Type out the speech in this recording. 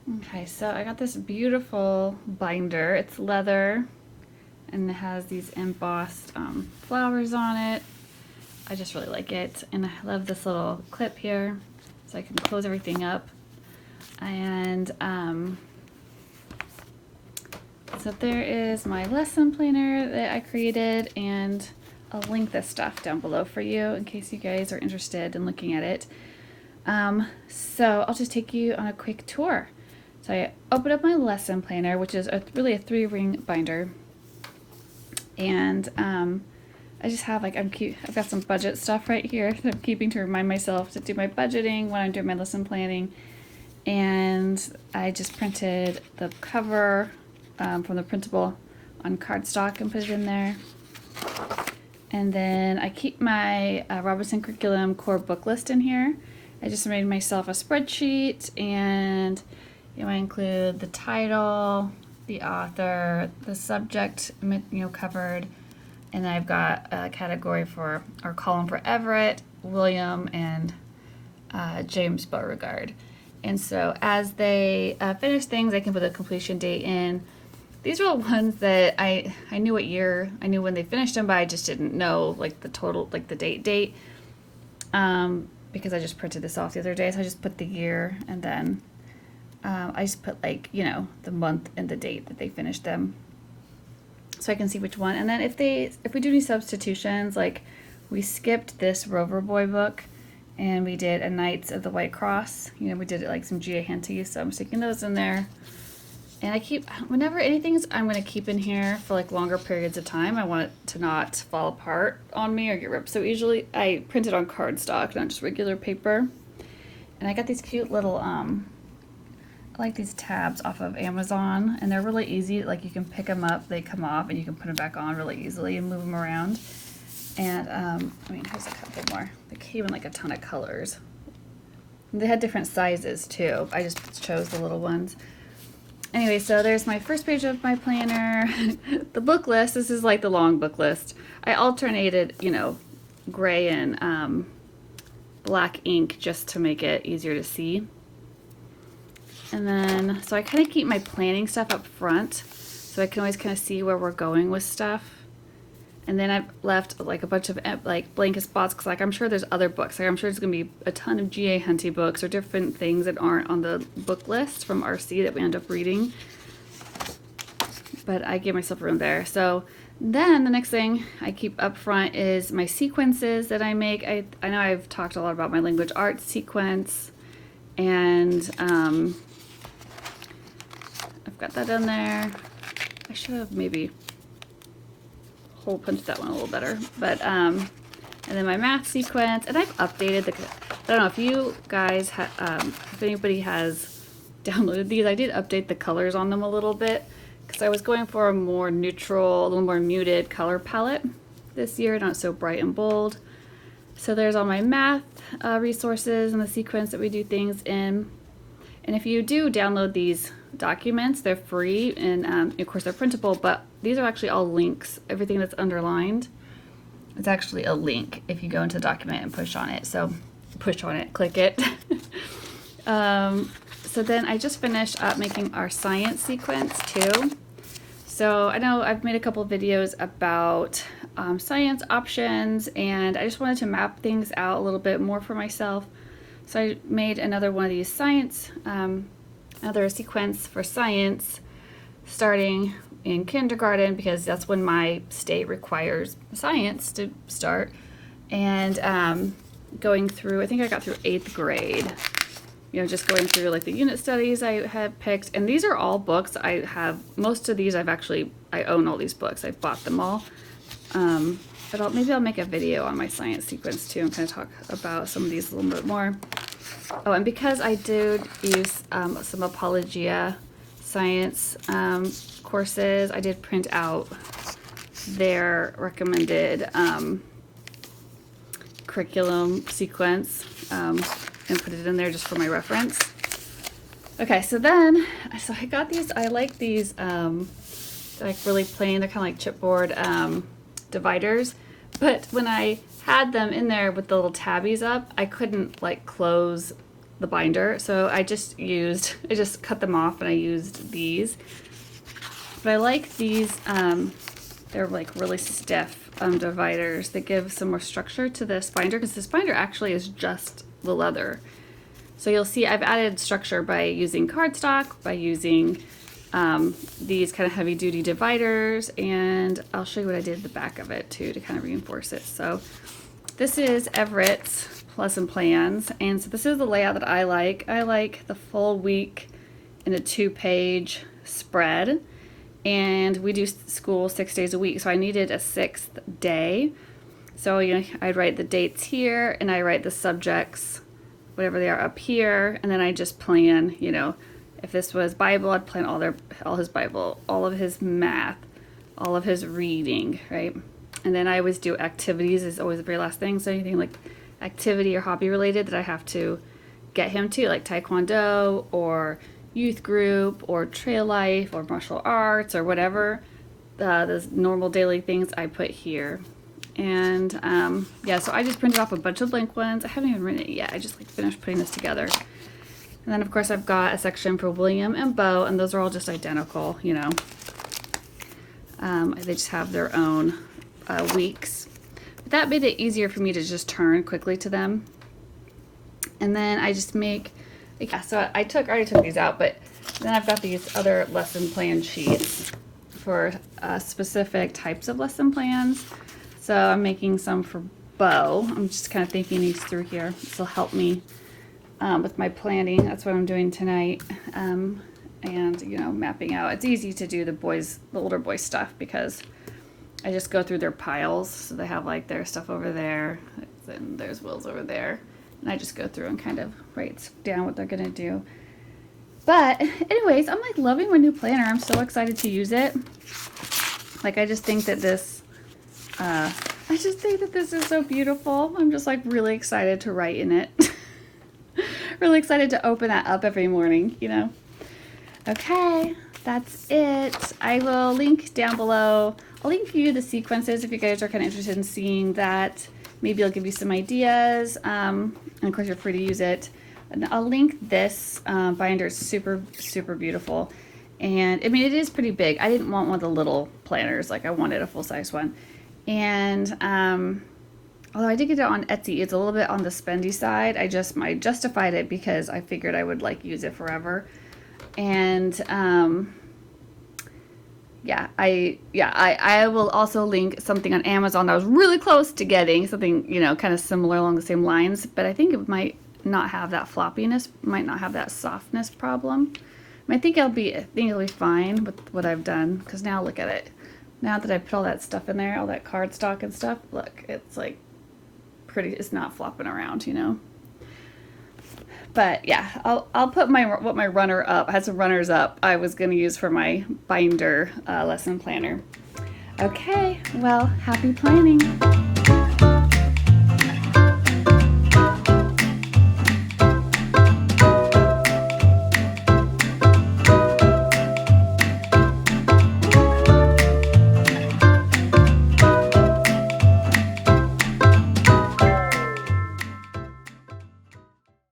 Okay, so I got this beautiful binder. It's leather and it has these embossed flowers on it. I just really like it, and I love this little clip here so I can close everything up. And so there is my lesson planner that I created, and I'll link this stuff down below for you in case you guys are interested in looking at it. So I'll just take you on a quick tour. So I opened up my lesson planner, which is really a 3-ring binder, and I just have I've got some budget stuff right here that I'm keeping to remind myself to do my budgeting when I'm doing my lesson planning. And I just printed the cover from the printable on cardstock and put it in there. And then I keep my Robinson Curriculum core book list in here. I just made myself a spreadsheet, and I include the title, the author, the subject, covered, and then I've got a category for our column for Everett, William, and James Beauregard. And so as they finish things, I can put a completion date in. These are all ones that I knew what year, I knew when they finished them, but I just didn't know the total, the date. Because I just printed this off the other day, so I just put the year, and then I just put the month and the date that they finished them, so I can see which one. And then if we do any substitutions, like we skipped this Rover Boy book, and we did a Knights of the White Cross. We did it like some G.A. Henty, so I'm sticking those in there. And I keep, whenever anything's I'm going to keep in here for longer periods of time, I want it to not fall apart on me or get ripped. So usually I print it on cardstock, not just regular paper. And I got these cute little, I like these tabs off of Amazon, and they're really easy. You can pick them up, they come off, and you can put them back on really easily and move them around. And here's a couple more. They came in a ton of colors. And they had different sizes too. I just chose the little ones. Anyway, so there's my first page of my planner. The book list, this is the long book list. I alternated, gray and black ink just to make it easier to see. And then, so I kind of keep my planning stuff up front, so I can always kind of see where we're going with stuff. And then I've left a bunch of blank spots, because I'm sure there's other books. I'm sure there's gonna be a ton of G.A. Henty books or different things that aren't on the book list from RC that we end up reading. But I gave myself room there. So then the next thing I keep up front is my sequences that I make. I know I've talked a lot about my language arts sequence, and I've got that in there. I should have maybe hole punched that one a little better, but and then my math sequence, and I've updated I don't know if you guys if anybody has downloaded these. I did update the colors on them a little bit, because I was going for a more neutral, a little more muted color palette this year, not so bright and bold. So there's all my math resources and the sequence that we do things in. And if you do download these documents, they're free, and of course they're printable, but these are actually all links. Everything that's underlined, it's actually a link if you go into the document and push on it. So push on it, click it. So then I just finished up making our science sequence too. So I know I've made a couple of videos about science options, and I just wanted to map things out a little bit more for myself. So I made another one of these science, another sequence for science, starting in kindergarten, because that's when my state requires science to start, and going through, I think I got through 8th grade, just going through the unit studies I had picked. And these are all books I have. Most of these I own all these books. I've bought them all. But maybe I'll make a video on my science sequence too, and kind of talk about some of these a little bit more. Oh, and because I did use some Apologia science courses, I did print out their recommended curriculum sequence and put it in there just for my reference. Okay, so I got these. I like these really plain. They're kind of like chipboard dividers, but when I had them in there with the little tabbies up, I couldn't close the binder. So I just cut them off and I used these. But I like these, they're like really stiff dividers that give some more structure to this binder, because this binder actually is just the leather. So you'll see I've added structure by using cardstock, by using these kind of heavy duty dividers, and I'll show you what I did at the back of it too to kind of reinforce it. So this is Everett's lesson plans, and so this is the layout that I like. I like the full week in a 2-page spread, and we do school 6 days a week, so I needed a 6th day. So I'd write the dates here, and I write the subjects, whatever they are, up here, and then I just plan, if this was Bible, I'd plan all his Bible, all of his math, all of his reading, right? And then I always do activities is always the very last thing. So anything like activity or hobby related that I have to get him to, like taekwondo or youth group or trail life or martial arts or whatever, those normal daily things I put here. And yeah, so I just printed off a bunch of blank ones. I haven't even written it yet. I just finished putting this together. And then of course I've got a section for William and Bo, and those are all just identical, They just have their own weeks. But that made it easier for me to just turn quickly to them. And then I just make, so I already took these out, but then I've got these other lesson plan sheets for specific types of lesson plans. So I'm making some for Bo. I'm just kind of thinking these through here. This will help me with my planning. That's what I'm doing tonight. And mapping out. It's easy to do the older boys stuff because I just go through their piles. So they have like their stuff over there, and there's Will's over there, and I just go through and kind of write down what they're gonna do. But anyways, I'm like loving my new planner. I'm so excited to use it. Like I just think that this is so beautiful. I'm just like really excited to write in it. Really excited to open that up every morning, Okay, that's it. I will link down below. I'll link for you the sequences if you guys are kind of interested in seeing that. Maybe I'll give you some ideas. And of course, you're free to use it. And I'll link this binder. It's super, super beautiful. And I mean, it is pretty big. I didn't want one of the little planners. Like I wanted a full-size one. And although I did get it on Etsy, it's a little bit on the spendy side. I justified it because I figured I would use it forever. And I will also link something on Amazon that I was really close to getting, something kind of similar along the same lines, but I think it might not have that floppiness, might not have that softness problem. I think it'll be fine with what I've done, because now look at it. Now that I put all that stuff in there, all that cardstock and stuff, look, it's like pretty. It's not flopping around, But yeah, I'll put what my runner up. I had some runners up I was going to use for my binder lesson planner. Okay, well, happy planning.